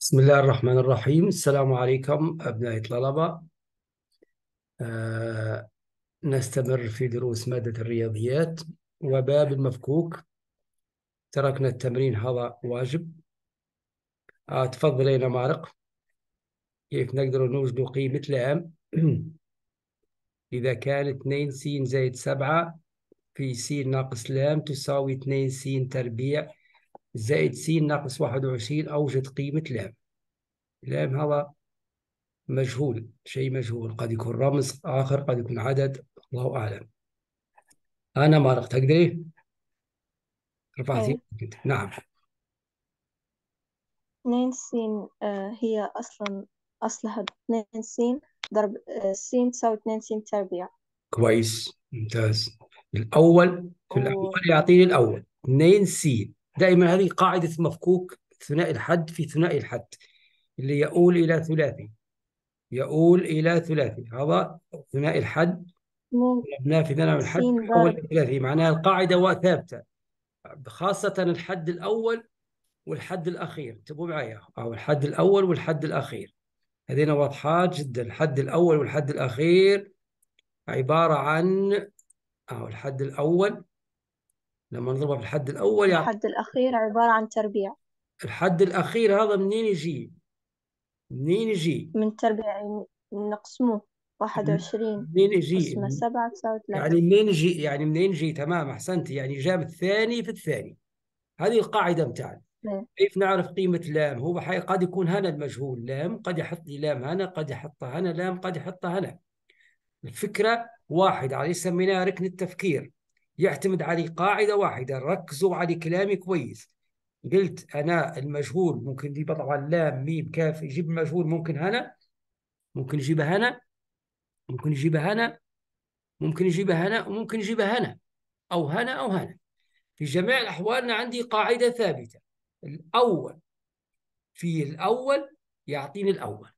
بسم الله الرحمن الرحيم. السلام عليكم أبناء الطلبة. آه نستمر في دروس مادة الرياضيات وباب المفكوك. تركنا التمرين هذا واجب. تفضل يا مارق. كيف نقدر نوجد قيمة لام إذا كان 2 س زائد 7 في س ناقص لام تساوي 2 س تربيع زائد س ناقص 21. أوجد قيمة لام. لام هذا مجهول، شيء مجهول، قد يكون رمز آخر، قد يكون عدد، الله أعلم. أنا مارق، تقدري رفعتي؟ ايه نعم. 2 س. هي أصلها 2 س ضرب س تساوي 2 س تربيع. كويس، ممتاز. الأول في الأول و يعطيني الأول 2 س. دائما هذه قاعدة مفكوك ثنائي الحد في ثنائي الحد اللي يؤول إلى ثلاثي، يؤول إلى ثلاثي. هذا ثنائي الحد 2 مبناه في ثنائي س الحد يؤول ضرب إلى ثلاثي، معناها القاعدة ثابتة، خاصة الحد الأول والحد الأخير. انتبهوا معي، أو الحد الأول والحد الأخير هذين واضحات جدا. الحد الأول والحد الأخير عبارة عن الحد الأول لما نضربها في الحد الأول يعطي الحد الأخير عبارة عن تربيع. الحد الأخير. هذا منين يجي؟ منين يجي؟ من تربيع يعني نقسمه 21 منين يجي؟ قسمة 7 تساوي 3. يعني منين يجي؟ يعني منين يجي؟ تمام، أحسنت. يعني جاب الثاني في الثاني. هذه القاعدة بتاعنا. ايه كيف نعرف قيمة لام؟ هو قد يكون هنا المجهول لام، قد يحط لي لام هنا، قد يحطها هنا لام، قد يحطها هنا. الفكرة واحدة، عليه سميناها ركن التفكير، يعتمد على قاعدة واحدة. ركزوا على كلامي كويس. قلت أنا المجهول ممكن يجيب طبعا لام ميم كاف، يجيب المجهول ممكن هنا، ممكن يجيبها هنا، ممكن يجيبها هنا، ممكن يجيبها هنا، وممكن يجيبها هنا، أو هنا أو هنا. في جميع الأحوال أنا عندي قاعدة ثابتة. الأول في الأول يعطيني الأول.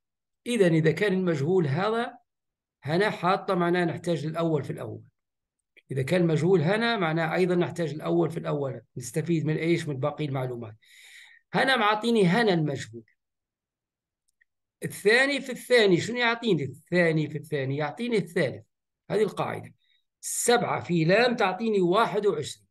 إذا كان المجهول هذا هنا حاطة، معناه نحتاج للأول في الأول. إذا كان مجهول هنا معناه أيضا نحتاج الأول في الأول. نستفيد من إيش؟ من باقي المعلومات. هنا معطيني هنا المجهول. الثاني في الثاني شنو يعطيني؟ الثاني في الثاني يعطيني الثالث. هذه القاعدة. 7 في لام تعطيني 21.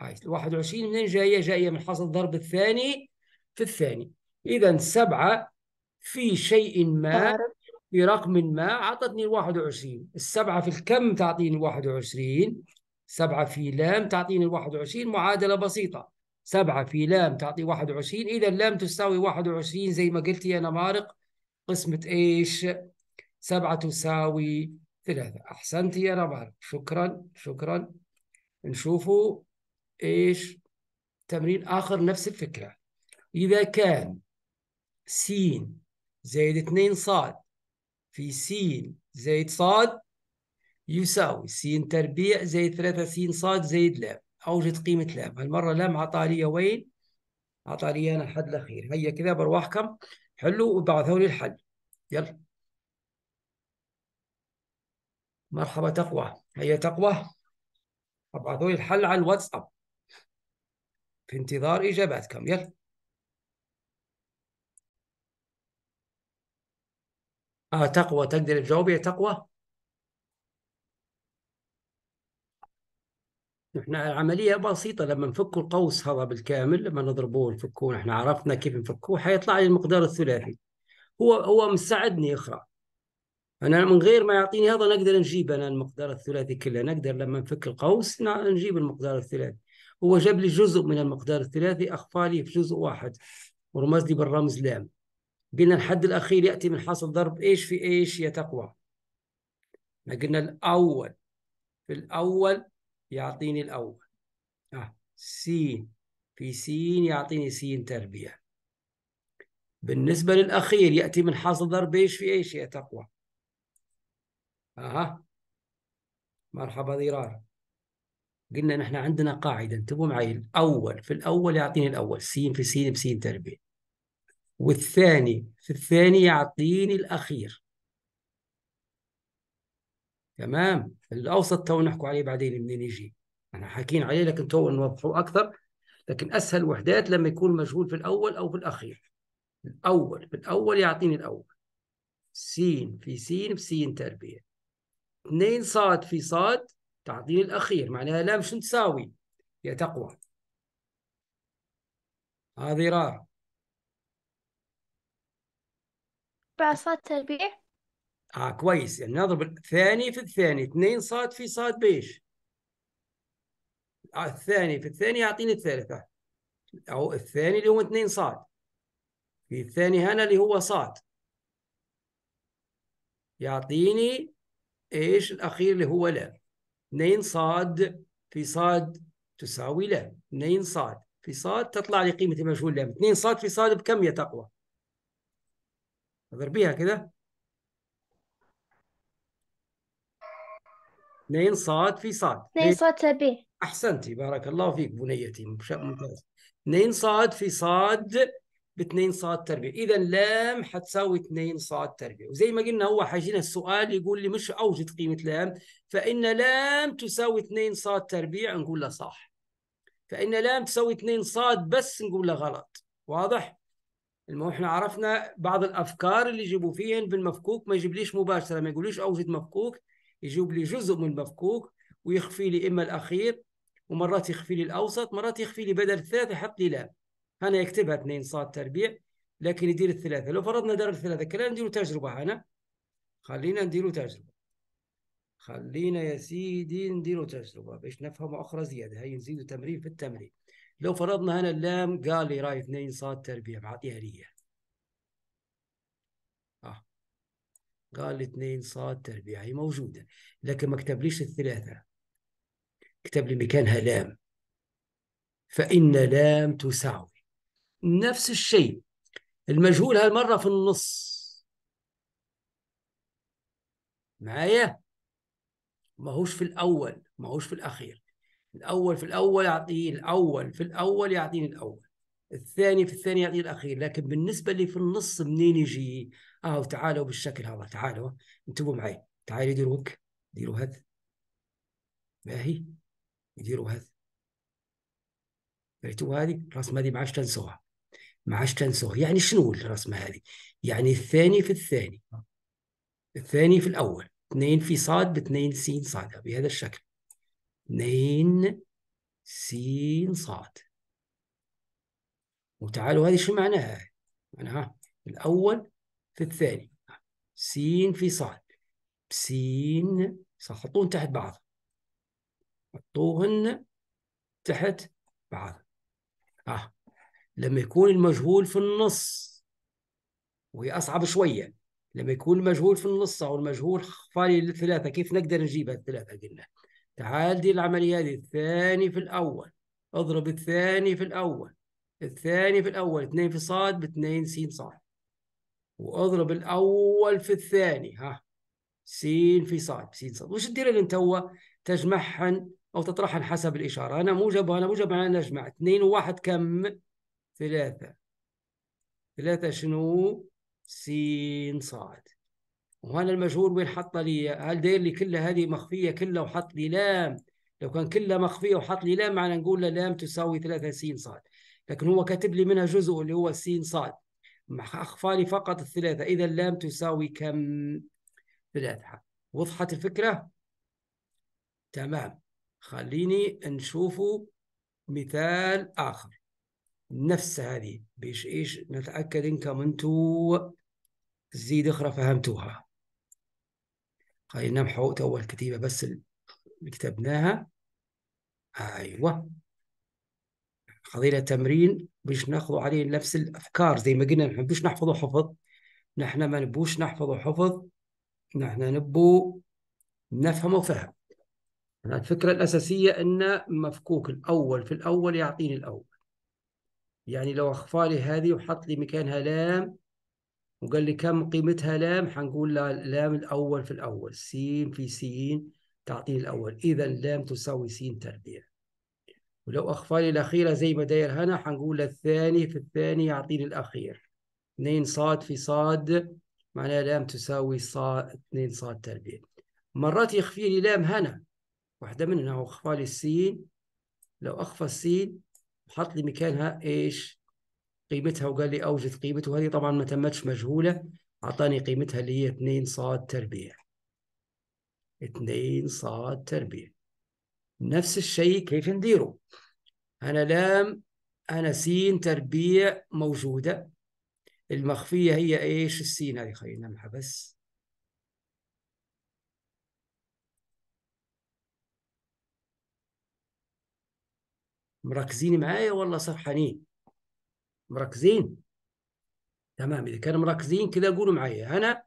هاي 21 منين جاية؟ جاية من حاصل ضرب الثاني في الثاني. إذا 7 في شيء ما، ضارب في رقم ما، أعطتني 21. السبعة في الكم تعطيني 21. 7 في لام تعطيني 21. معادلة بسيطة، 7 في لام تعطي 21. إذا لام تساوي 21 زي ما قلت يا نمارق. قسمة إيش؟ 7 تساوي 3. أحسنت يا نمارق، شكرا شكرا. نشوفوا إيش تمرين آخر نفس الفكرة. إذا كان س زائد 2 صاد في س زائد صاد يساوي س تربيع زائد 3 س صاد زائد لام. أوجد قيمة لام. هالمرة لام عطارية وين؟ عطارية أنا الحد الأخير. هيا كذا برواحكم حلوا وبعثوا لي الحل. يلا مرحبا تقوى، هيا تقوى ابعثوا لي الحل على الواتساب في انتظار إجاباتكم. يلا. تقوى تقدر تجاوبي يا تقوى؟ نحن العملية بسيطة. لما نفك القوس هذا بالكامل، لما نضربوه نفكوه، نحن عرفنا كيف نفكوه، حيطلع لي المقدار الثلاثي. هو مساعدني اقرأ. أنا من غير ما يعطيني هذا نقدر نجيب أنا المقدار الثلاثي كله. نقدر لما نفك القوس نجيب المقدار الثلاثي. هو جاب لي جزء من المقدار الثلاثي، أخفى لي في جزء واحد ورمز لي بالرمز لام. قلنا الحد الأخير يأتي من حاصل ضرب إيش في إيش يا تقوى؟ قلنا الأول في الأول يعطيني الأول. س في س يعطيني س تربيع. بالنسبة للأخير يأتي من حاصل ضرب إيش في إيش يا تقوى؟ مرحبا ضرار. قلنا نحن عندنا قاعدة، انتبهوا معي. الأول في الأول يعطيني الأول، س في س بس تربيع. والثاني في الثاني يعطيني الأخير. تمام. الأوسط تو نحكوا عليه بعدين منين يجي. احنا حاكين عليه لكن تو نوضحه أكثر. لكن أسهل وحدات لما يكون مجهول في الأول أو في الأخير. الأول في الأول يعطيني الأول، س في س بس تربيع، 2 صاد في صاد تعطيني الأخير، معناها لام شو تساوي؟ يا تقوى هذه رار. 4 صاد تربيع. كويس، يعني نضرب الثاني في الثاني، 2 صاد في صاد بيش؟ الثاني في الثاني يعطيني الثالثة، أو الثاني اللي هو 2 صاد في الثاني هنا اللي هو صاد يعطيني إيش الأخير اللي هو لام. 2 صاد في صاد تساوي لام، 2 صاد في صاد تطلع لي قيمة المجهول لام. 2 صاد في صاد بكم يا تقوى؟ اضربيها كده، 2 صاد في صاد 2 صاد تربيع. احسنتي، بارك الله فيك بنيتي، ممتاز. 2 صاد في صاد ب 2 صاد تربيع، اذا لام حتساوي 2 صاد تربيع. وزي ما قلنا هو حيجينا السؤال يقول لي مش اوجد قيمه لام، فان لام تساوي 2 صاد تربيع نقول له صح، فان لام تساوي 2 صاد بس نقول له غلط. واضح؟ المهم احنا عرفنا بعض الافكار اللي يجيبوا فيهن بالمفكوك، ما يجيبليش مباشره، ما يقوليش اوجد مفكوك، يجيب لي جزء من المفكوك ويخفي لي اما الاخير، ومرات يخفي لي الاوسط، مرات يخفي لي بدل الثلاثه يحط لي لام. انا يكتبها 2 صاد تربيع لكن يدير الثلاثه. لو فرضنا دار الثلاثه كلا نديروا تجربه هنا، خلينا نديروا تجربه، خلينا يا سيدي نديروا تجربه باش نفهم اخرى زياده. هي نزيدوا تمرين في التمرين. لو فرضنا هنا اللام قال لي راي 2 صاد تربيع، بعطيها لي إياه. قال لي 2 صاد تربيع هي موجودة، لكن ما كتبليش الثلاثة، كتب لي مكانها لام، فإن لام تساوي نفس الشيء. المجهول هالمرة في النص معايا، ما هوش في الأول، ما هوش في الأخير. الأول في الأول يعطيني الأول، في الأول يعطيني الأول، الثاني في الثاني يعطيني الأخير. لكن بالنسبة لي في النص منين يجي؟ تعالوا بالشكل هذا، تعالوا انتبهوا معي، تعالوا ديروا هيك، ديروا هذا، ما هي يديروا هذا، ريتوا هذه الرسمة هذه ما عادش تنسوها، ما عادش تنسوها. يعني شنو الرسمة هذه؟ يعني الثاني في الثاني، الثاني في الأول، 2 في صاد ب2 س صاد بهذا الشكل، 2 س صاد. وتعالوا هذه شو معناها؟ معناها الأول في الثاني، س في صاد بس صاد، حطوهن تحت بعض، حطوهن تحت بعض. لما يكون المجهول في النص، وهي أصعب شوية، لما يكون المجهول في النص أو المجهول خفالي للثلاثة، كيف نقدر نجيبها الثلاثة؟ قلنا تعال دي العملية هذه، الثاني في الأول اضرب الثاني في الأول، الثاني في الأول 2 في صاد ب2 س صاد، واضرب الأول في الثاني س في صاد بس صاد. وش تدير انت؟ هو تجمعهن أو تطرحهن حسب الإشارة، أنا موجب وأنا موجب، أنا نجمع 2 و1 كم؟ 3، 3 شنو؟ س صاد. وهنا المجهول وين حط لي؟ هل داير لي كلها هذه مخفيه كلها وحط لي لام؟ لو كان كلها مخفيه وحط لي لام معنى نقول له لام تساوي 3 س صاد، لكن هو كاتب لي منها جزء اللي هو س صاد، اخفى لي فقط الثلاثه، اذا لام تساوي كم؟ 3. وضحت الفكره؟ تمام. خليني نشوفوا مثال اخر نفس هذه، بيش ايش نتاكد انكم انتوا زيد اخرى فهمتوها. خلينا نمحو اول كتيبه بس اللي كتبناها. ايوه، خذينا تمرين باش ناخذ عليه نفس الافكار، زي ما قلنا ما نحبوش نحفظه حفظ، نحن ما نبوش نحفظه حفظ، نحن نبو نفهمه فهم. الفكره الاساسيه ان مفكوك الاول في الاول يعطيني الاول، يعني لو اخفى لي هذه وحط لي مكانها لام وقال لي كم قيمتها لام، حنقول لام الاول في الاول، س في س تعطيني الاول، اذا لام تساوي س تربيع. ولو أخفى لي الأخيرة زي ما داير هنا، حنقول الثاني في الثاني يعطيني الأخير، 2 صاد في صاد معناها لام تساوي صاد 2 صاد تربيع. مرات يخفي لي لام هنا، واحدة منها هو أخفى لي السين، لو أخفى السين وحط لي مكانها إيش؟ قيمتها وقال لي أوجد قيمته، وهذه طبعا ما تمتش مجهولة، أعطاني قيمتها اللي هي 2 صاد تربيع. 2 صاد تربيع. نفس الشيء كيف نديره؟ أنا لام، أنا س تربيع موجودة، المخفية هي إيش؟ السين هذه، خلينا نمحى بس. مركزين معايا ولا سرحانين؟ مركزين؟ تمام. إذا كانوا مركزين كذا قولوا معايا. أنا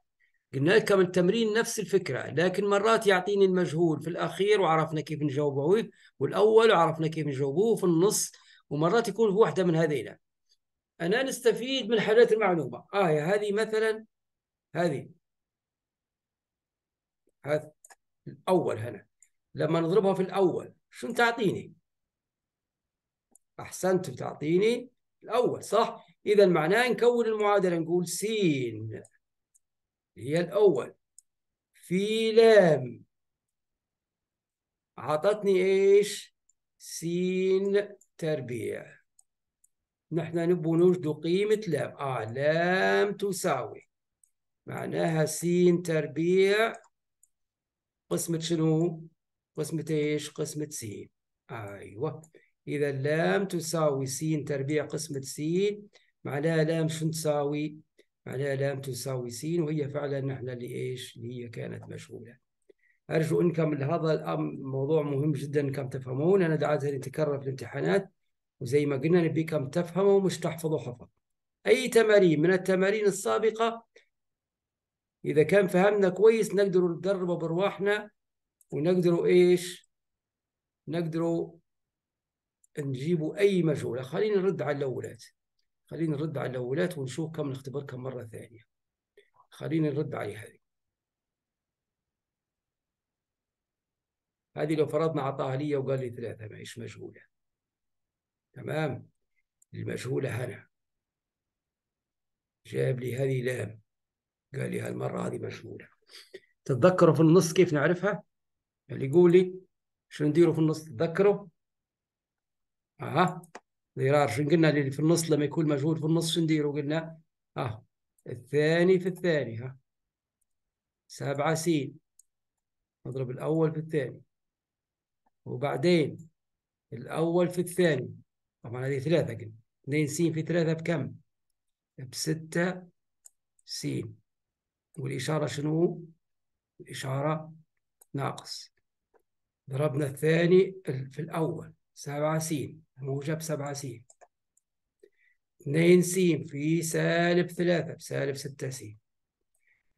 قلنا لكم التمرين نفس الفكرة، لكن مرات يعطيني المجهول في الأخير وعرفنا كيف نجاوبه، والأول وعرفنا كيف نجاوبه في النص، ومرات يكون في واحدة من هذينا. أنا نستفيد من حالات المعلومة. هذه مثلا، هذه هذا الأول هنا، لما نضربها في الأول شو تعطيني؟ أحسنت، تعطيني الأول صح. إذا معناه نكون المعادلة، نقول س هي الأول في لام عطتني إيش؟ س تربيع. نحن نبغى نوجد قيمة لام. لام تساوي معناها س تربيع قسمة شنو؟ قسمة إيش؟ قسمة س. أيوة. إذا لام تساوي س تربيع قسمة س، معناها لام شو تساوي؟ معناها لام تساوي س، وهي فعلا نحن اللي إيش؟ اللي هي كانت مشغولة. أرجو أنكم هذا الموضوع مهم جدا أنكم تفهمون. أنا عادة يتكرر في الامتحانات، وزي ما قلنا نبيكم تفهموا مش تحفظوا حفظ. أي تمارين من التمارين السابقة إذا كان فهمنا كويس نقدر ندربه برواحنا، ونقدروا إيش؟ نقدروا نجيبوا أي مجهولة. خلينا نرد على الأولات، خلينا نرد على الأولات ونشوف كم نختبركم مرة ثانية. خلينا نرد على هذه لو فرضنا عطاها لي وقال لي 3 معيش مجهولة. تمام. المجهولة هنا جاب لي هذه لام، قال لي هالمرة هذه مجهولة. تتذكروا في النص كيف نعرفها؟ اللي يقول لي شو نديروا في النص تتذكروا؟ ضرار شو قلنا اللي في النص لما يكون مجهول في النص شو نديروا؟ قلنا الثاني في الثاني، 7 س، نضرب الأول في الثاني، وبعدين الأول في الثاني. طبعا هذه 3 قلنا، 2 س في 3 بكم؟ ب6 س. والإشارة شنو؟ الإشارة ناقص. ضربنا الثاني في الأول 7 س، موجب 7 س. 2 س في -3 بسالب 6 س،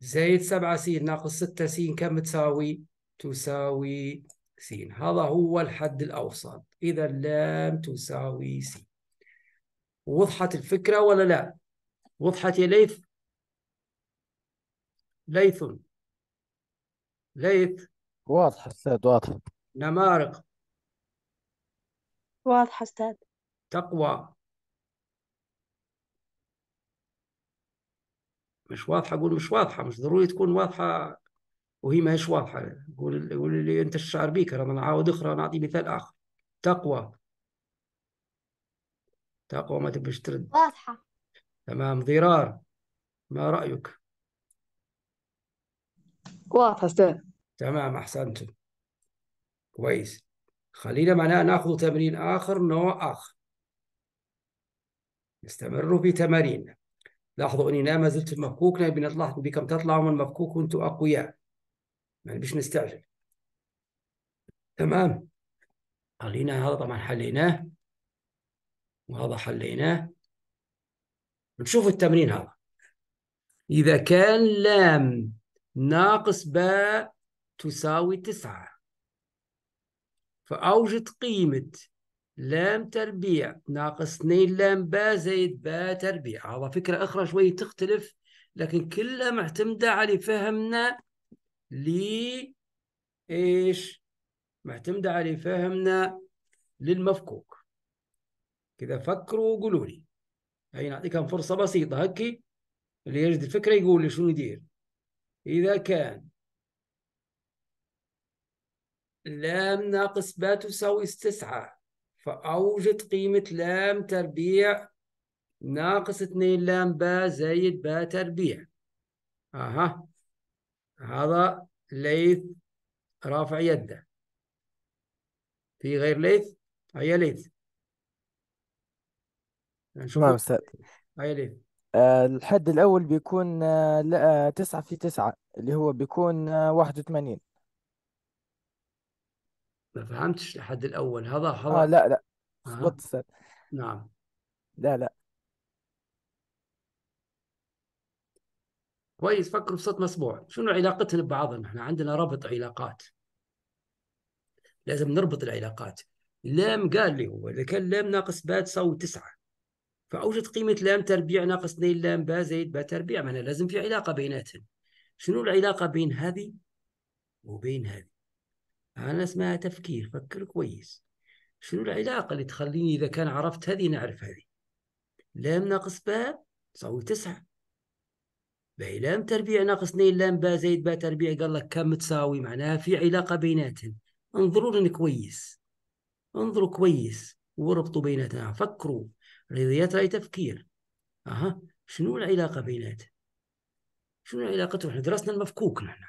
زائد 7 س ناقص 6 س كم تساوي؟ تساوي س. هذا هو الحد الأوسط. إذا لام تساوي س. وضحت الفكرة ولا لا؟ وضحت يا ليث؟ ليث؟ ليث؟ واضح أستاذ، واضح. نمارق؟ واضحة أستاذ. تقوى؟ مش واضحة؟ أقول مش واضحة، مش ضروري تكون واضحة وهي ما هيش واضحة. قول لي أنت الشعر بيك، أنا نعاود أخرى نعطي مثال آخر. تقوى؟ تقوى ما تبيش ترد. واضحة. تمام. ضرار ما رأيك؟ واضح أستاذ. تمام، أحسنتم، كويس. خلينا معناها ناخذ تمرين آخر، نوع آخر. نستمر في تمارين. لاحظوا أني ما زلت في مفكوك، نبي نطلع بكم تطلعوا من المفكوك وأنتم أقوياء، ما نبيش نستعجل. تمام. خلينا هذا طبعا حليناه، وهذا حليناه. نشوف التمرين هذا. إذا كان لام ناقص باء تساوي 9، فأوجد قيمة لام تربيع ناقص 2 لام باء زائد باء تربيع. هذا فكرة أخرى شوي تختلف، لكن كلها معتمدة على فهمنا إيش؟ معتمدة على فهمنا للمفكوك. كذا فكروا وقولوا لي. هي نعطيكم فرصة بسيطة هكي، اللي يجد الفكرة يقول لي شنو يدير. إذا كان لام ناقص باء تساوي 9، فأوجد قيمة لام تربيع ناقص 2 لام باء زائد باء تربيع. أها، هذا ليث رافع يده. في غير ليث؟ هيا ليث نشوف. تمام أستاذ. هيا ليث. الحد الأول بيكون 9 في 9 اللي هو بيكون 81. ما فهمتش الحد الأول. هذا لا لا، أها. خبطت أستاذ. نعم. لا لا. كويس، فكروا بصوت مسموع. شنو علاقتنا ببعضنا؟ احنا عندنا ربط علاقات، لازم نربط العلاقات. لام قال لي هو إذا كان لام ناقص باء تساوي 9، فأوجد قيمة لام تربيع ناقص 2 لام باء زائد باء تربيع. معناها لازم في علاقة بيناتهم. شنو العلاقة بين هذه وبين هذه؟ أنا اسمها تفكير، فكر كويس. شنو العلاقة اللي تخليني إذا كان عرفت هذه نعرف هذه؟ لام ناقص باء تساوي 9، باقي لام تربيع ناقص 2 لام باء زائد باء تربيع قال لك كم تساوي؟ معناها في علاقة بيناتهم. انظروا لنا كويس، انظروا كويس وربطوا بيناتها. فكروا، الرياضيات راي تفكير. أها، شنو العلاقة بيناتهم؟ شنو علاقتهم؟ احنا درسنا المفكوك نحن.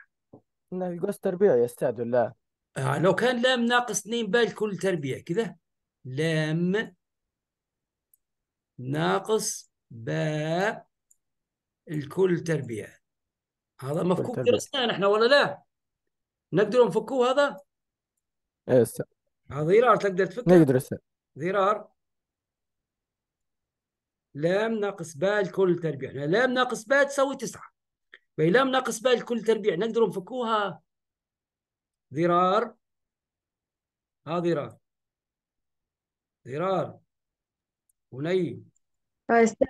إنه القوس تربيع يا أستاذ ولا؟ لو كان لام ناقص 2 باء الكل تربيع كذا، لام ناقص باء الكل تربيع، هذا كل مفكوك تربيع. درسناه نحن ولا لا؟ نقدر نفكوه هذا؟ إيه يا أستاذ. هذا ضرار تقدر تفكه؟ نقدر أستاذ. ضرار. لام ناقص باء الكل تربيع، لام ناقص باء تساوي 9، باقي لام ناقص باء الكل تربيع نقدر نفكوها؟ ضرار. ها ضرار، ضرار وني. أستاذ.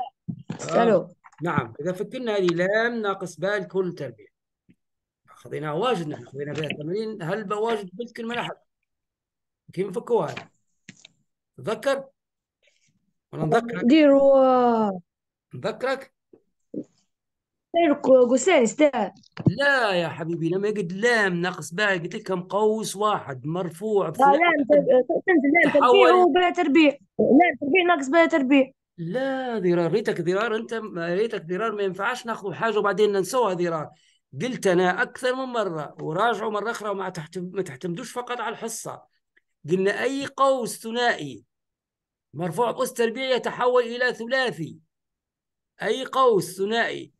آه. ألو. نعم، إذا فكرنا هذه لام ناقص باء الكل تربيع، خذيناها واجد نحن، خذينا فيها 80 هلبة واجد بالكلمة لحد. كيف نفكوها هذه؟ تذكر ولا نذكرك؟ ديروا نذكرك؟ قوسين أستاذ. لا يا حبيبي، لما يقعد لام ناقص باء قلت لك كم قوس واحد مرفوع لا بثلاث تنزل لام تربيع تحول. وباء تربيع، لام تربيع ناقص باء تربيع. لا ضرار، ريتك ضرار انت، ريتك ضرار. ما ينفعش ناخذ حاجه وبعدين ننسوها ضرار. قلت انا اكثر من مره وراجعوا مره اخرى، ما تعتمدوش فقط على الحصه. قلنا اي قوس ثنائي مرفوع بأس تربيع يتحول الى ثلاثي. اي قوس ثنائي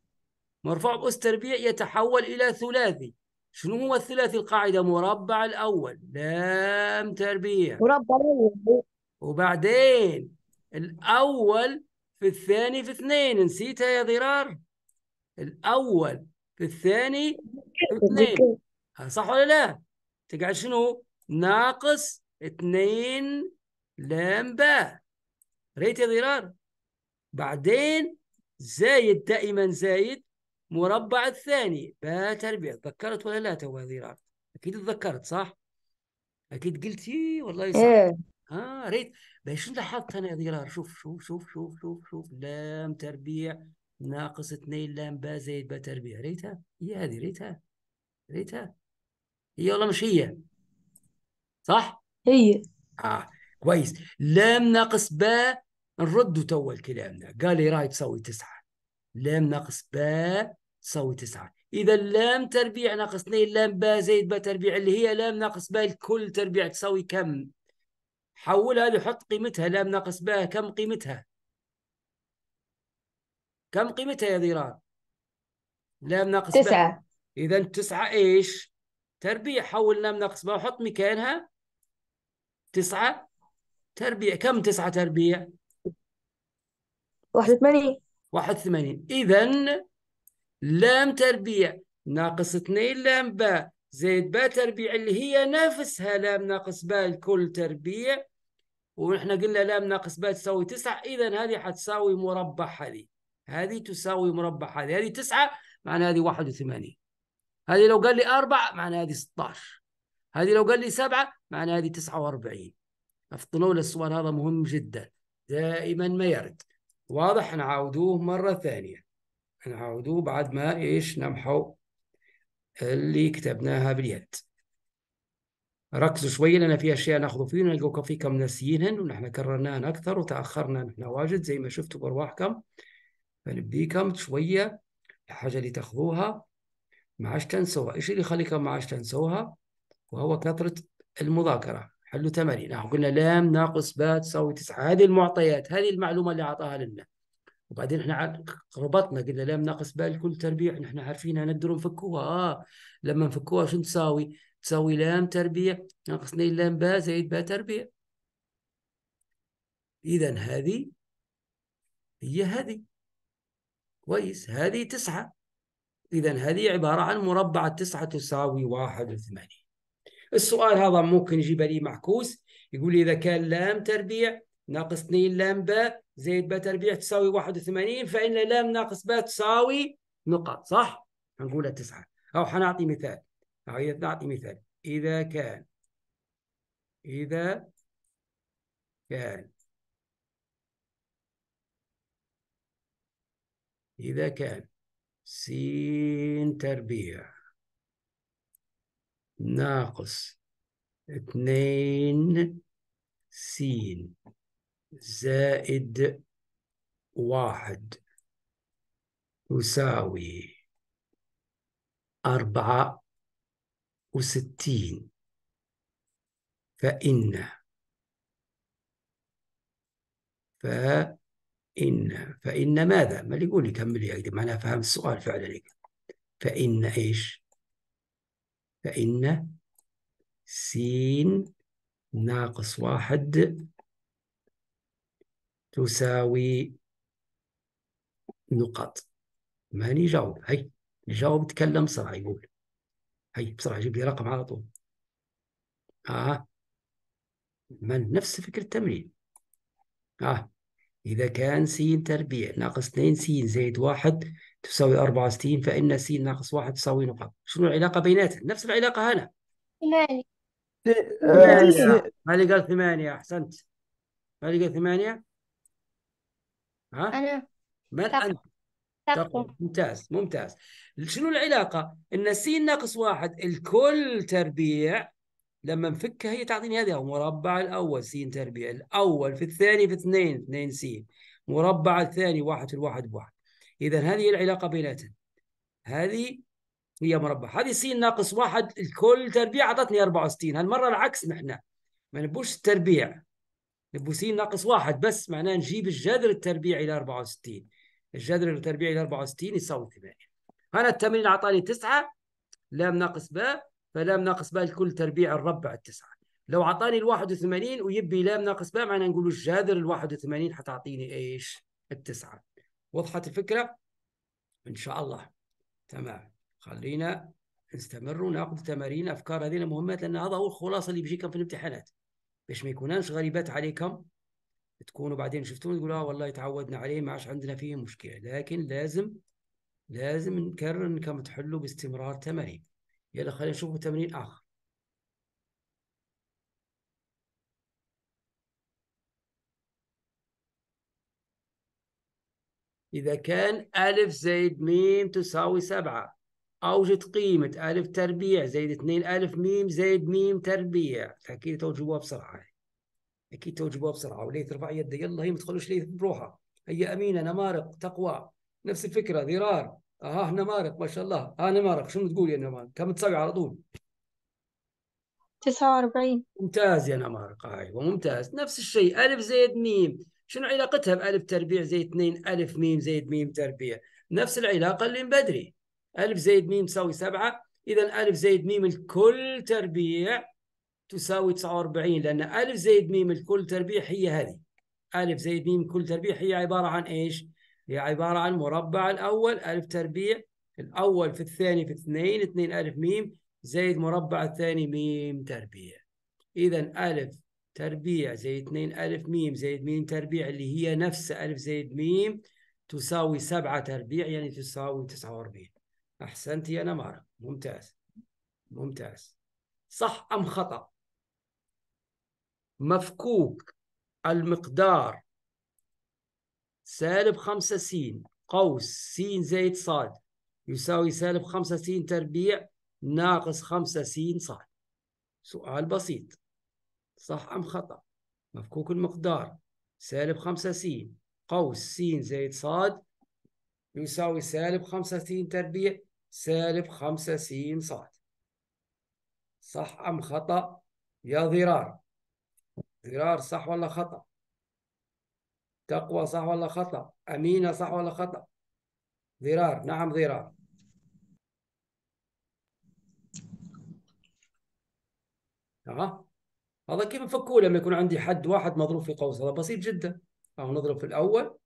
مرفوع بأس تربيع يتحول الى ثلاثي. شنو هو الثلاثي؟ القاعده مربع الاول لام تربيع، مربع وبعدين الأول في الثاني في 2. نسيتها يا ضرار؟ الأول في الثاني في 2، صح ولا لا؟ تقعد شنو؟ ناقص 2 لام باء. ريت يا ضرار؟ بعدين زايد، دائما زايد مربع الثاني باء تربيع. تذكرت ولا لا تو يا ضرار؟ أكيد تذكرت صح؟ أكيد قلتي والله صح. ايه. ريت. باش لاحظت انا يا ضرار؟ شوف لام تربيع ناقص 2 لام باء زائد باء تربيع. ريتها هي هذه، ريتها هي والله مش هي؟ صح؟ هي كويس. لام ناقص باء نردوا تو كلامنا، قال لي راي تساوي 9. لام ناقص باء تساوي 9. إذا لام تربيع ناقص 2 لام باء زائد باء تربيع اللي هي لام ناقص باء الكل تربيع تساوي كم؟ حولها لحط قيمتها. لام ناقص باء كم قيمتها؟ كم قيمتها يا ضرار؟ لام ناقص باء 9. إذا 9 إيش؟ تربيع. حول لام ناقص باء وحط مكانها 9 تربيع. كم 9 تربيع؟ 81. 81. إذا لام تربيع ناقص 2 لام باء زائد باء تربيع اللي هي نفسها لام ناقص باء الكل تربيع، ونحن قلنا لام ناقص باء تساوي 9. إذا هذه حتساوي مربع هذه تساوي مربع هذه 9 معناها هذه 81. هذه لو قال لي 4 معناها هذه 16. هذه لو قال لي 7 معناها هذه 49. افطنوا للسؤال هذا مهم جدا، دائما ما يرد. واضح؟ نعاودوه مرة ثانية، نعاودوه بعد ما إيش نمحو اللي كتبناها باليد. ركزوا شوي لأن في أشياء ناخذ فيه ونلقوا فيكم ناسيينهن ونحن كررناهن أكثر وتأخرنا نحن واجد زي ما شفتوا بأرواحكم. فنبديكم شوية الحاجة اللي تاخذوها ما عادش تنسوها. إيش اللي يخليكم ما عادش تنسوها؟ وهو كثرة المذاكرة. حلوا تمارين. قلنا لام ناقص باء تساوي 9. هذه المعطيات، هذه المعلومة اللي أعطاها لنا. وبعدين احنا ربطنا قلنا لام ناقص باء الكل تربيع، نحن عارفينها نقدر نفكوها. لما نفكوها شو تساوي؟ تساوي لام تربيع ناقص 2 لام باء زائد باء تربيع. إذا هذه هي هذه. كويس. هذه 9. إذا هذه عبارة عن مربع 9 تساوي 81. السؤال هذا ممكن يجيب لي معكوس، يقول لي إذا كان لام تربيع ناقص 2 لام باء زائد باء تربيع تساوي 81 فإن لام ناقص باء تساوي نقط، صح؟ هنقولها 9. أو حنعطي مثال. نعطي مثال. إذا كان س تربيع ناقص 2 س زائد 1 يساوي 64 فإن ماذا؟ ما اللي يقول لي كمل يا أيدي، ما أنا فهم السؤال فعلا. فإن إيش؟ فإن س ناقص 1 تساوي نقط. ما نجاوب. هي نجاوب. تكلم بسرعة. يقول هي بسرعة جيب لي رقم على طول. من نفس فكرة التمرين. إذا كان س تربيع ناقص 2 س زائد 1 تساوي 64 فإن س ناقص 1 تساوي نقط. شنو العلاقة بيناتهم؟ نفس العلاقة هنا. 8. 8. ما اللي قال 8؟ أحسنت. ما اللي قال 8؟ أنا من أنت؟ تقوم. ممتاز. شنو العلاقة؟ إن س ناقص 1 الكل تربيع لما نفكها هي تعطيني هذه. مربع الأول س تربيع الأول في الثاني في 2 س مربع الثاني 1 في الواحد بواحد. إذا هذه العلاقة بيناتهم. هذه هي مربع. هذه س ناقص 1 الكل تربيع أعطتني 64. هالمرة العكس، نحن ما نبوش التربيع، نبو س ناقص 1 بس. معناه نجيب الجذر التربيع إلى 64. الجذر التربيع إلى 64 يساوي 8. هنا التمرين أعطاني 9 لام ناقص باء، فلام ناقص باء الكل تربيع الربع 9. لو أعطاني ال 81 ويبي لام ناقص باء معناه نقول الجذر ال 81 حتعطيني إيش؟ 9. وضحت الفكرة؟ إن شاء الله. تمام. خلينا نستمر وناخذ تمارين أفكار. هذه مهمات لأن هذا هو الخلاصة اللي بيجيكم في الامتحانات، باش ما يكونانش غريبات عليكم تكونوا بعدين شفتون تقولوا والله تعودنا عليه ما عادش عندنا فيه مشكلة. لكن لازم نكرر انكم تحلوا باستمرار تمارين. يلا خلينا نشوف تمرين آخر. إذا كان ألف زائد ميم تساوي 7 أوجد قيمة ألف تربيع زائد 2 ألف ميم زائد ميم تربيع. أكيد توجبوها بسرعة. أكيد توجبوها بسرعة. وليه ترفع يده؟ يلا هي ما تدخلوش ليه بروحها. هي أمينة نمارق تقوى نفس الفكرة. ذرار نمارق ما شاء الله. نمارق شنو تقول يا نمارق؟ كم تساوي على طول؟ 49. ممتاز يا نمارق. أيوة ممتاز. نفس الشيء ألف زائد ميم شنو علاقتها بألف تربيع زائد 2 ألف ميم زائد ميم تربيع؟ نفس العلاقة اللي من بدري. ألف زائد ميم تساوي 7. إذا ألف زائد ميم الكل تربيع تساوي 49 لأن ألف زائد ميم الكل تربيع هي هذه. ألف زائد ميم الكل تربيع هي عبارة عن إيش؟ هي عبارة عن مربع الأول ألف تربيع الأول في الثاني في 2 ألف ميم زائد مربع الثاني ميم تربيع. إذا ألف تربيع زائد 2 ألف ميم زائد ميم تربيع اللي هي نفس ألف زائد ميم تساوي 7 تربيع يعني تساوي 49. أحسنت يا نمارة. ممتاز. صح أم خطأ؟ مفكوك المقدار سالب 5 س قوس س زائد صاد يساوي سالب 5 س تربيع ناقص 5 س صاد. سؤال بسيط، صح أم خطأ؟ مفكوك المقدار سالب 5 س قوس س زائد ص يساوي سالب 5 س تربيع سالب 5 س ص. صح أم خطأ يا ضرار؟ ضرار صح ولا خطأ؟ تقوى صح ولا خطأ؟ أمينة صح ولا خطأ؟ ضرار. نعم ضرار. هذا كيف نفكوه لما يكون عندي حد واحد مضروب في قوس؟ هذا بسيط جدا، أو نضرب في الأول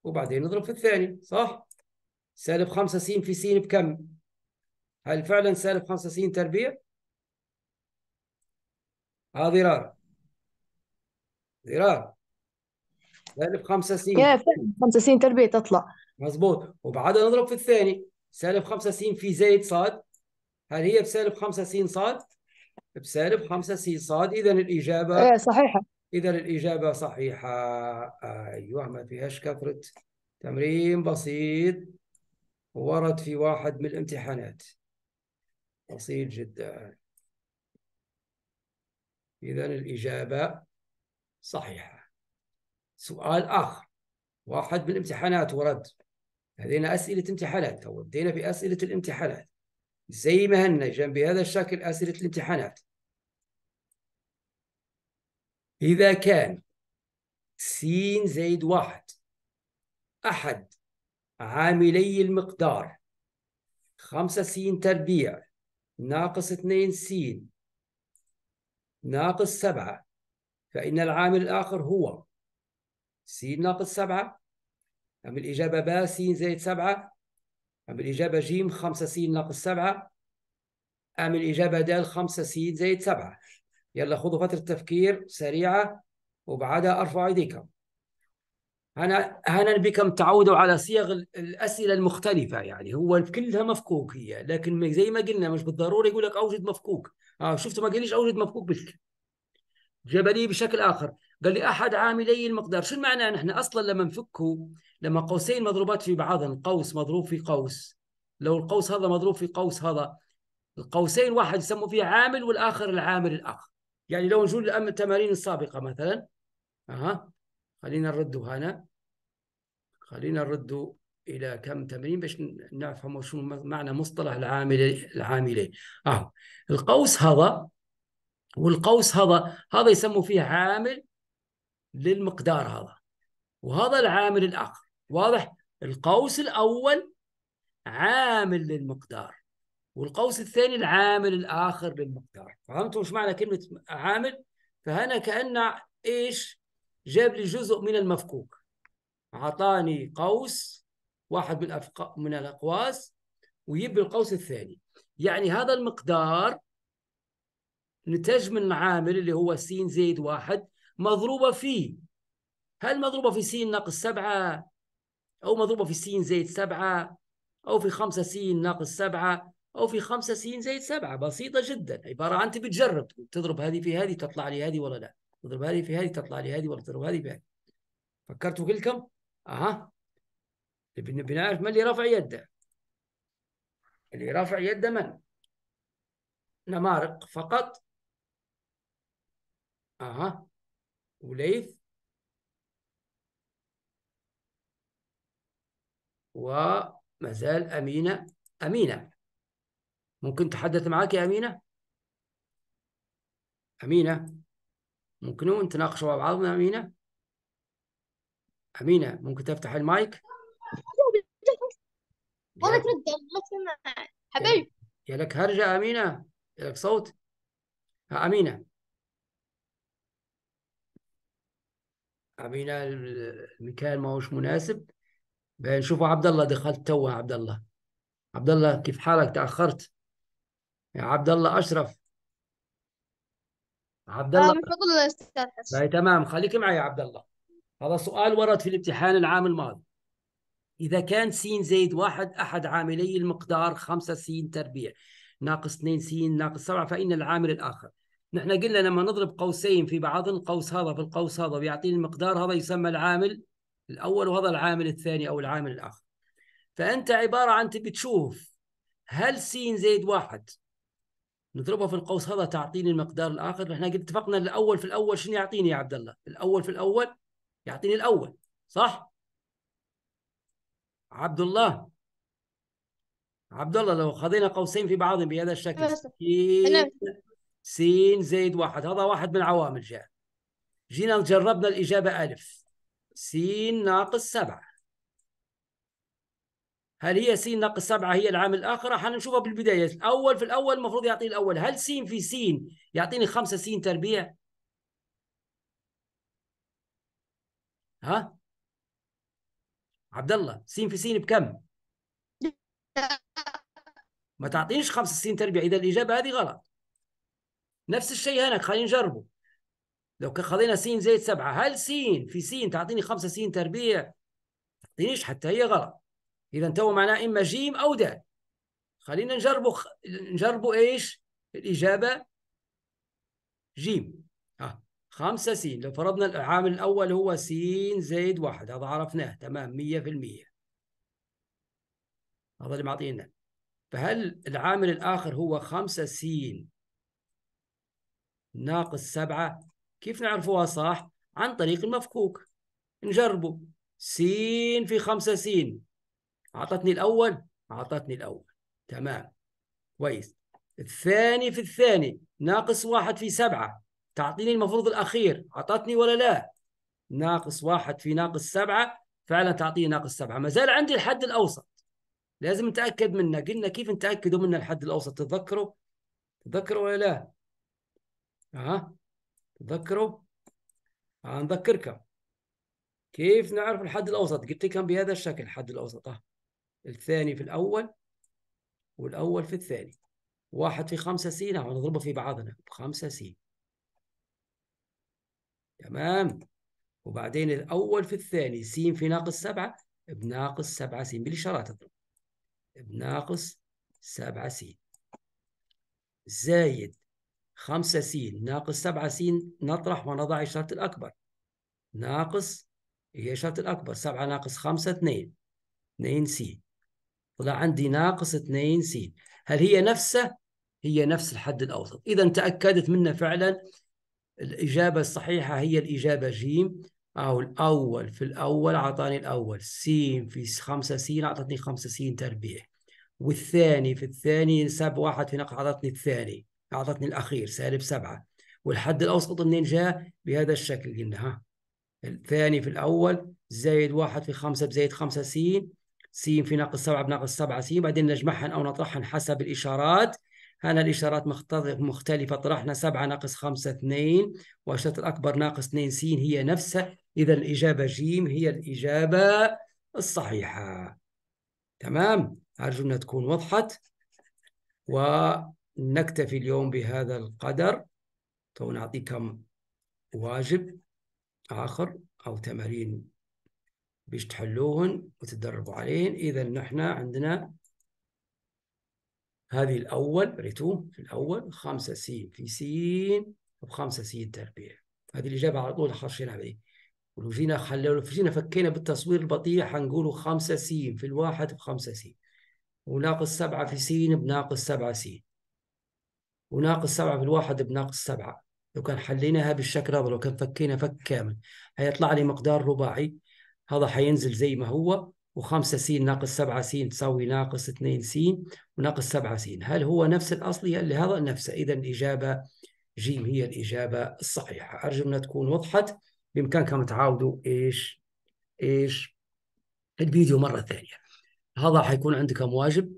وبعدين نضرب في الثاني، صح؟ سالب 5 س في س بكم؟ هل فعلا سالب 5 س تربيع؟ ضرار. ضرار. سالب 5 س. كيف 5 س تربيع تطلع؟ مظبوط. وبعدها نضرب في الثاني، سالب 5 س في زائد ص، هل هي بسالب 5 س ص؟ بسالب 5 س ص. إذا الإجابة ايه صحيحة. إذا الإجابة صحيحة. أيوه، ما فيهاش كثرة، تمرين بسيط ورد في واحد من الامتحانات، بسيط جدا. إذا الإجابة صحيحة. سؤال آخر، واحد من الامتحانات ورد، هذين أسئلة امتحانات، تو بدينا بأسئلة الامتحانات زي ما هن جنب بهذا الشكل أسئلة الامتحانات. إذا كان س زائد 1 أحد عاملي المقدار 5 س تربيع ناقص 2 س ناقص 7، فإن العامل الآخر هو س ناقص 7، أم الإجابة ب س زائد 7، أم الإجابة ج 5 س ناقص 7، أم الإجابة د 5 س زائد 7؟ يلا خذوا فترة تفكير سريعة وبعدها ارفعوا ايديكم. أنا بكم تعودوا على صيغ الأسئلة المختلفة، يعني هو كلها مفكوك هي، لكن زي ما قلنا مش بالضرورة يقول لك أوجد مفكوك. شفتوا ما قاليش أوجد مفكوك بالك، جبلي بشكل آخر، قال لي أحد عاملي المقدار. شو المعنى؟ نحن أصلا لما نفكه، لما قوسين مضروبات في بعضهم، قوس مضروب في قوس، لو القوس هذا مضروب في قوس هذا، القوسين واحد يسموا فيه عامل والآخر العامل الآخر. يعني لو نجول التمارين السابقة مثلا، خلينا نردوا هنا، خلينا نردوا إلى كم تمرين باش نفهم شو معنى مصطلح العاملين. القوس هذا والقوس هذا يسموا فيه عامل للمقدار هذا، وهذا العامل الآخر. واضح؟ القوس الأول عامل للمقدار، والقوس الثاني العامل الآخر للمقدار. فهمتوا وش معنى كلمة عامل؟ فهنا كأن إيش جاب لي جزء من المفكوك، أعطاني قوس واحد من الأقواس ويجيب القوس الثاني. يعني هذا المقدار نتج من عامل اللي هو س زائد 1 مضروبة فيه، هل مضروبة في س ناقص 7 أو مضروبة في س زائد 7 أو في 5 س ناقص 7 أو في 5 س زائد 7؟ بسيطة جدا، عبارة عن بتجرب تضرب هذه في هذه تطلع لي هذه ولا لا، تضرب هذه في هذه تطلع لي هذه ولا تضرب هذه في هذه. فكرتوا كلكم؟ بنعرف من اللي رفع يده. اللي رفع يده من؟ نمارق فقط. وليث وما زال أمينة. أمينة ممكن تحدث معك يا أمينة؟ أمينة ممكن نتناقشوا مع بعضنا؟ أمينة، أمينة ممكن تفتح المايك؟ والله ترد ما تسمع حبيبي. يا لك هرجة أمينة، يا لك صوت. أمينة، أمينة المكان ما هوش مناسب. بنشوفوا عبد الله دخلت تو. عبد الله، عبد الله كيف حالك؟ تأخرت يا عبد الله. أشرف، عبد الله. من فضل الأستاذ حسن. تمام، خليك معي يا عبد الله. هذا سؤال ورد في الامتحان العام الماضي. إذا كان س زائد 1 أحد عاملي المقدار 5 س تربيع ناقص 2 س ناقص 7، فإن العامل الآخر. نحن قلنا لما نضرب قوسين في بعض، القوس هذا في القوس هذا ويعطيني المقدار، هذا يسمى العامل الأول وهذا العامل الثاني أو العامل الآخر. فأنت عبارة عن تبي تشوف هل س زائد 1 نضربها في القوس هذا تعطيني المقدار الآخر. احنا قد اتفقنا الأول في الأول شنو يعطيني يا عبد الله؟ الأول في الأول يعطيني الأول، صح؟ عبد الله لو خذينا قوسين في بعضهم بهذا الشكل، تمام. س زائد واحد، هذا واحد من العوامل جاء. جينا جربنا الإجابة ألف، س ناقص 7. هل هي س ناقص 7 هي العامل الآخر؟ راح نشوفها بالبداية. الأول في الأول المفروض يعطيني الأول. هل س في س يعطيني 5 س تربيع؟ ها عبد الله، س في س بكم؟ ما تعطينيش 5 س تربيع، إذا الإجابة هذه غلط. نفس الشيء هنا، خلينا نجربه. لو خذينا س زائد 7، هل س في س تعطيني 5 س تربيع؟ تعطينيش، حتى هي غلط. إذا تو معناه إما جيم أو دال. خلينا نجربوا إيش الإجابة؟ جيم. 5 س. لو فرضنا العامل الأول هو س زائد 1، هذا عرفناه تمام 100%، هذا اللي معطينا. فهل العامل الآخر هو 5 س ناقص 7؟ كيف نعرفوها صح؟ عن طريق المفكوك. نجربه. س في 5 س أعطتني الأول، أعطتني الأول تمام كويس. الثاني في الثاني ناقص 1 في 7 تعطيني المفروض الأخير، أعطتني ولا لا؟ ناقص 1 في ناقص 7 فعلا تعطيني ناقص 7. ما زال عندي الحد الأوسط، لازم نتأكد منه. قلنا كيف نتأكدوا من الحد الأوسط؟ تتذكروا ولا لا؟ تذكروا؟ نذكركم كيف نعرف الحد الأوسط. قلت لكم بهذا الشكل الحد الأوسط. الثاني في الأول والأول في الثاني. 1 في 5 س نضربه في بعضنا ب5 س تمام. وبعدين الأول في الثاني س في ناقص 7 بناقص 7 س، بالإشارات اضرب بناقص 7 س زايد 5 س ناقص 7 س، نطرح ونضع إشارة الأكبر. ناقص هي إشارة الأكبر، 7 ناقص 5 2 س، طلع عندي ناقص 2 س. هل هي نفسه؟ هي نفس الحد الأوسط. إذا تأكدت منه فعلا. الإجابة الصحيحة هي الإجابة جيم. أو الأول في الأول أعطاني الأول، س في 5 س أعطتني 5 س تربيع. والثاني في الثاني 1 في ناقص أعطتني الثاني، أعطتني الأخير سالب 7. والحد الأوسط منين جاء؟ بهذا الشكل. قلنا الثاني في الأول زايد 1 في 5 بزايد 5 س، س في ناقص 7 بناقص 7 س، بعدين نجمعهن أو نطرحهن حسب الإشارات. هنا الإشارات مختلفة، طرحنا 7 ناقص 5 2 وإشارة الأكبر ناقص 2 س هي نفسها. إذا الإجابة جيم هي الإجابة الصحيحة. تمام، أرجو أنها تكون وضحت. ونكتفي اليوم بهذا القدر. تو نعطيكم واجب آخر أو تمارين بيش تحلوهن وتتدربوا عليهن. إذا نحن عندنا هذه الأول ريتو في الأول 5 س في س ب5 س تربيع. هذه الإجابة على طول خرشينا به. ولو جينا فكينا بالتصوير البطيء حنقوله 5 س في الواحد ب5 س، وناقص 7 في س بناقص 7 س، وناقص 7 في الواحد بناقص 7. لو كان حليناها بالشكل هذا، لو كان فكينا فك كامل، هيطلع لي مقدار رباعي. هذا حينزل زي ما هو، و5 س ناقص 7 س تساوي ناقص 2 س وناقص 7 س. هل هو نفس الأصلي اللي هذا نفسه؟ إذا الإجابة جيم هي الإجابة الصحيحة. أرجو أنها تكون وضحت. بإمكانكم تعاودوا إيش الفيديو مرة ثانية. هذا حيكون عندكم واجب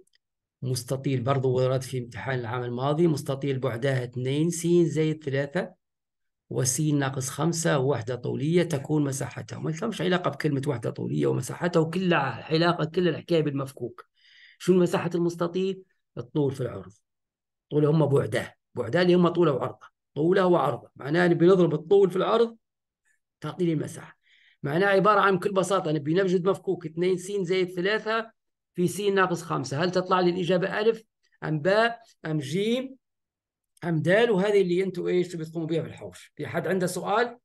مستطيل برضو ورد في امتحان العام الماضي. مستطيل بعدها 2 س زائد 3 وس ناقص 5 ووحدة طولية تكون مساحتها. ما لهمش علاقة بكلمة وحدة طولية ومساحتها، وكل علاقة كل الحكاية بالمفكوك. شو مساحة المستطيل؟ الطول في العرض. طوله هم بعداه اللي هم طوله وعرضه. طوله وعرضه معناه نبي نضرب الطول في العرض تعطيني المساحة. معناه عبارة عن بكل بساطة نبي نوجد مفكوك 2 س زائد 3 في س ناقص 5. هل تطلع لي الإجابة ألف أم باء أم جيم أم دال؟ وهذه اللي أنتم إيش تبي تقوموا بها في الحوش. في حد عنده سؤال؟